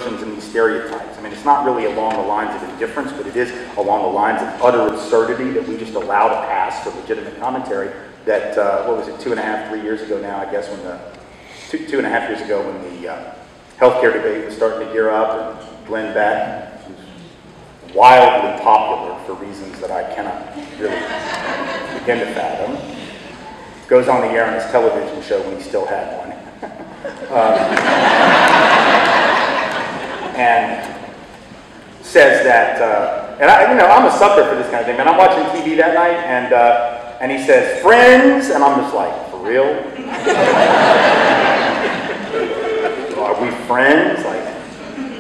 and these stereotypes. I mean, it's not really along the lines of indifference, but it is along the lines of utter absurdity that we just allow to pass for legitimate commentary. That, what was it, 2.5, 3 years ago now, I guess, when the, 2.5 years ago when the healthcare debate was starting to gear up, and Glenn Beck, who's wildly popular for reasons that I cannot really begin to fathom, goes on the air on his television show when he still had one. And says that, and I'm a sucker for this kind of thing, man. I'm watching TV that night, and he says, "Friends," and I'm just like, for real? Are we friends?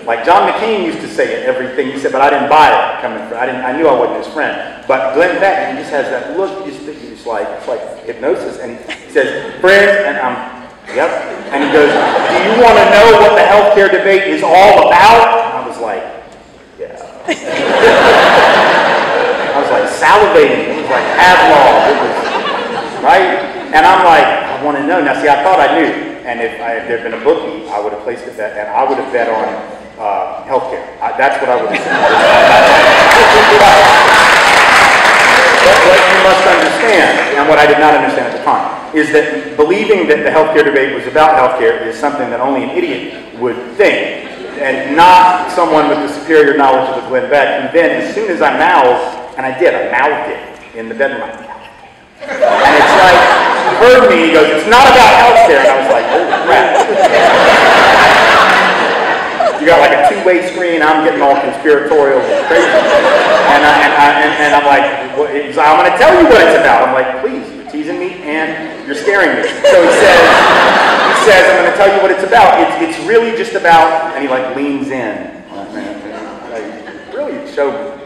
Like John McCain used to say it, everything he said, but I didn't buy it coming from, I knew I wasn't his friend. But Glenn Beck, he just has that look, it's like hypnosis, and he says, "Friends," and I'm, yep. And he goes, "Do you want to know what the healthcare debate is all about?" And I was like, yeah. I was like salivating. It was like Pavlov. It was, right? And I'm like, I want to know. Now, see, I thought I knew. And if there'd been a bookie, I would have placed a bet, and I would have bet on healthcare. That's what I would have said. What you must understand, and what I did not understand at the time, is that believing that the healthcare debate was about healthcare is something that only an idiot would think, and not someone with the superior knowledge of the Glenn Beck, who then, as soon as I mouthed, and I mouthed it in the bedroom, and it's like, he heard me, he goes, "It's not about healthcare," and I was like, "Oh crap." You got like a two-way screen, I'm getting all conspiratorial and crazy. And I'm like, "I'm going to tell you what it's about." I'm like, "Please, you're teasing me and you're scaring me." So he says, "I'm going to tell you what it's about. It's really just about," and he like leans in. Brilliant show,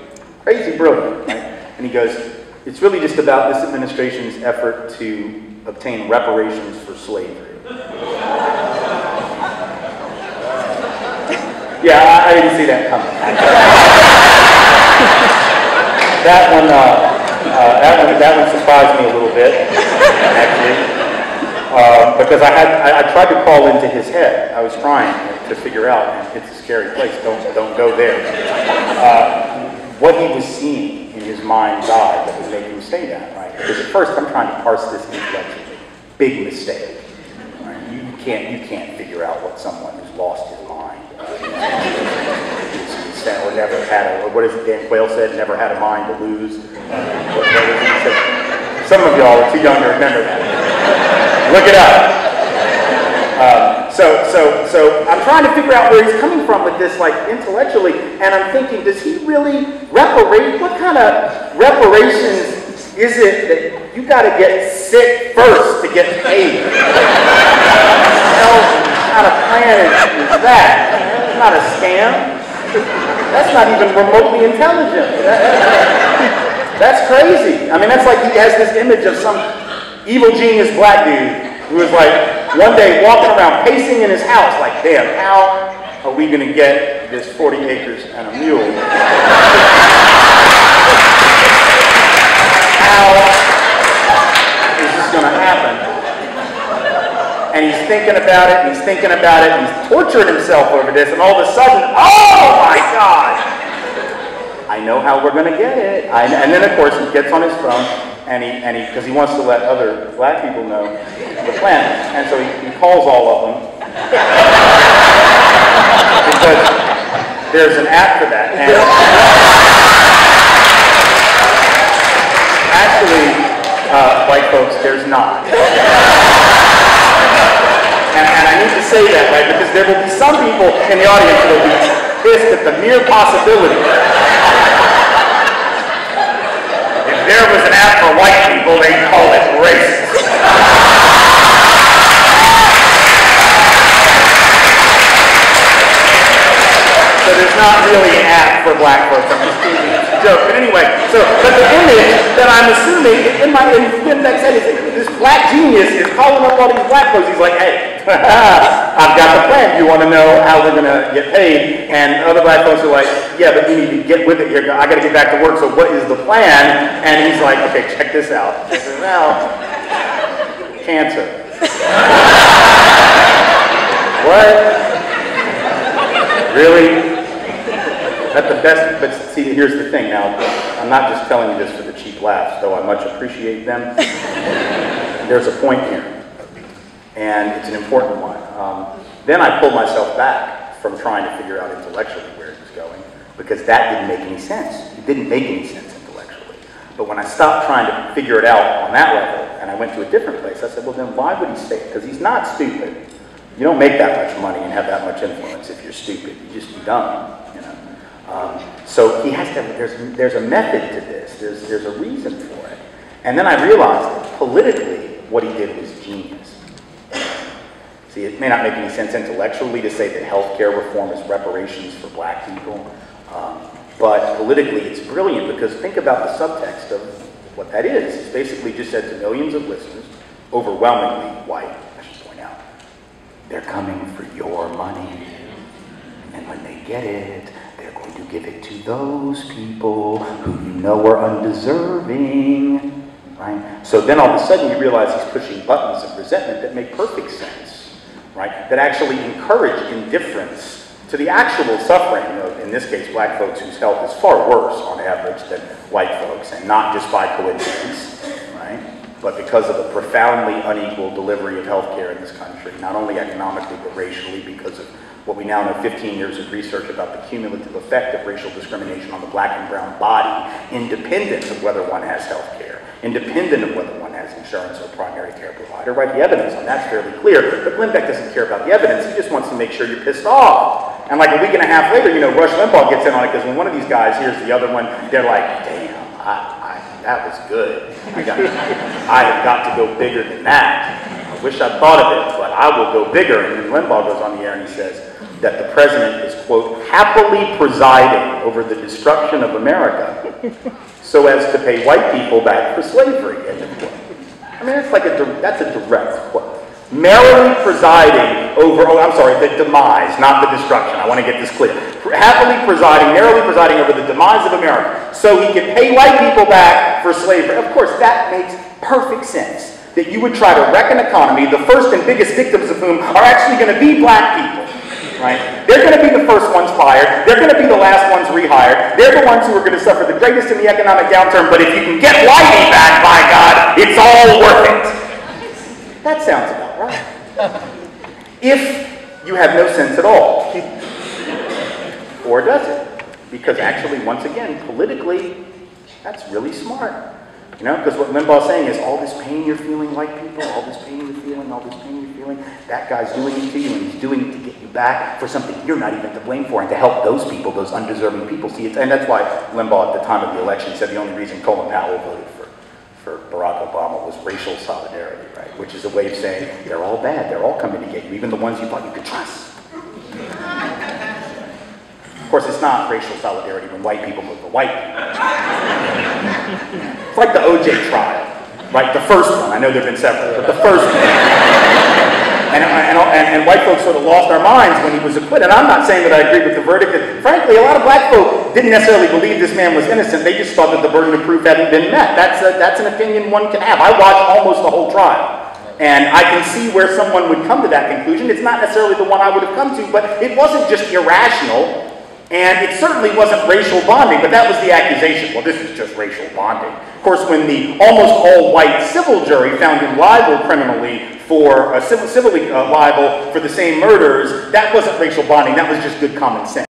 crazy brilliant. Right? And he goes, "It's really just about this administration's effort to obtain reparations for slavery." Yeah, I didn't see that coming. That one surprised me a little bit, actually, because I tried to crawl into his head. I was trying to figure out, and it's a scary place. Don't go there. What he was seeing in his mind's eye that was making him say that, right? Because at first I'm trying to parse this intellectually. Big mistake. Right? You can't figure out what someone who's lost his mind. Or never had what is it Dan Quayle said, never had a mind to lose. Some of y'all are too young to remember that. Look it up. So I'm trying to figure out where he's coming from with this, like, intellectually, and I'm thinking, does he really what kind of reparations is it that you got to get sick first to get paid? What kind of plan is that? It's not a scam. That's not even remotely intelligent. That's crazy. I mean, that's like he has this image of some evil genius black dude who was like one day walking around pacing in his house like, damn, how are we going to get this 40 acres and a mule? How is this going to happen? And he's thinking about it, and he's thinking about it, and he's torturing himself over this, and all of a sudden, oh my God! I know how we're going to get it. And then, of course, he gets on his phone, and because he wants to let other black people know the plan, and so he calls all of them, because there's an app for that. And actually, white folks, there's not. And I need to say that, right, because there will be some people in the audience who will be pissed at the mere possibility. If there was an app for white people, they'd call it racist. So there's not really an app for black folks. I'm just teasing. It's a joke. But anyway, but the image that I'm assuming in Glenn Beck's head is this black genius is calling up all these black folks. He's like, "Hey, I've got the plan. You want to know how we're going to get paid?" And other black folks are like, "Yeah, but you need to get with it here. I got to get back to work. So what is the plan?" And he's like, "Okay, check this out." He says, "Well, cancer." What? Really? That's the best, but see, here's the thing now, I'm not just telling you this for the cheap laughs, though I much appreciate them. There's a point here, and it's an important one. Then I pulled myself back from trying to figure out intellectually where it was going, because that didn't make any sense. It didn't make any sense intellectually. But when I stopped trying to figure it out on that level, and I went to a different place, I said, well then why would he say it? Because he's not stupid. You don't make that much money and have that much influence if you're stupid. You just be dumb, you know. So he has to, there's a method to this. There's a reason for it. And then I realized that politically, what he did was genius. See, it may not make any sense intellectually to say that healthcare reform is reparations for black people, but politically it's brilliant because think about the subtext of what that is. It's basically just said to millions of listeners, overwhelmingly white, I should point out, they're coming for your money, and when they get it, they're going to give it to those people who you know are undeserving, right? So then all of a sudden you realize he's pushing buttons of resentment that make perfect sense, right? That actually encourage indifference to the actual suffering of, in this case, black folks whose health is far worse on average than white folks, and not just by coincidence, right? But because of the profoundly unequal delivery of healthcare in this country, not only economically but racially, because of what we now know 15 years of research about the cumulative effect of racial discrimination on the black and brown body, independent of whether one has health care, independent of whether one has insurance or primary care provider, right? The evidence on that's fairly clear, but Beck doesn't care about the evidence, he just wants to make sure you're pissed off. And like a week and a half later, you know, Rush Limbaugh gets in on it because when one of these guys hears the other one, they're like, damn, that was good. I have got to go bigger than that. I wish I'd thought of it, but I will go bigger. And then Limbaugh goes on the air and he says that the president is, quote, happily presiding over the destruction of America so as to pay white people back for slavery, end of quote. I mean, it's like that's a direct quote. Merrily presiding over, oh, I'm sorry, the demise, not the destruction. I want to get this clear. Happily presiding, merrily presiding over the demise of America so he could pay white people back for slavery. Of course, that makes perfect sense. That you would try to wreck an economy, the first and biggest victims of whom are actually going to be black people, right? They're going to be the first ones fired. They're going to be the last ones rehired. They're the ones who are going to suffer the greatest in the economic downturn, but if you can get whitey back, by God, it's all worth it. That sounds about right. If you have no sense at all. Or does it? Because actually, once again, politically, that's really smart. You know, because what Limbaugh's saying is all this pain you're feeling, white people, all this pain you're feeling, all this pain you're feeling, that guy's doing it to you, and he's doing it to get you back for something you're not even to blame for, and to help those people, those undeserving people see it. And that's why Limbaugh, at the time of the election, said the only reason Colin Powell voted for Barack Obama was racial solidarity, right? Which is a way of saying they're all bad, they're all coming to get you, even the ones you thought you could trust. Of course, it's not racial solidarity when white people vote for white people. It's like the OJ trial, right? The first one. I know there have been several, but the first one. And white folks sort of lost our minds when he was acquitted. I'm not saying that I agree with the verdict. And frankly, a lot of black folk didn't necessarily believe this man was innocent. They just thought that the burden of proof hadn't been met. That's an opinion one can have. I watched almost the whole trial. And I can see where someone would come to that conclusion. It's not necessarily the one I would have come to, but it wasn't just irrational. And it certainly wasn't racial bonding, but that was the accusation. Well, this is just racial bonding. Of course, when the almost all-white civil jury found him liable criminally for civilly liable for the same murders, that wasn't racial bonding. That was just good common sense.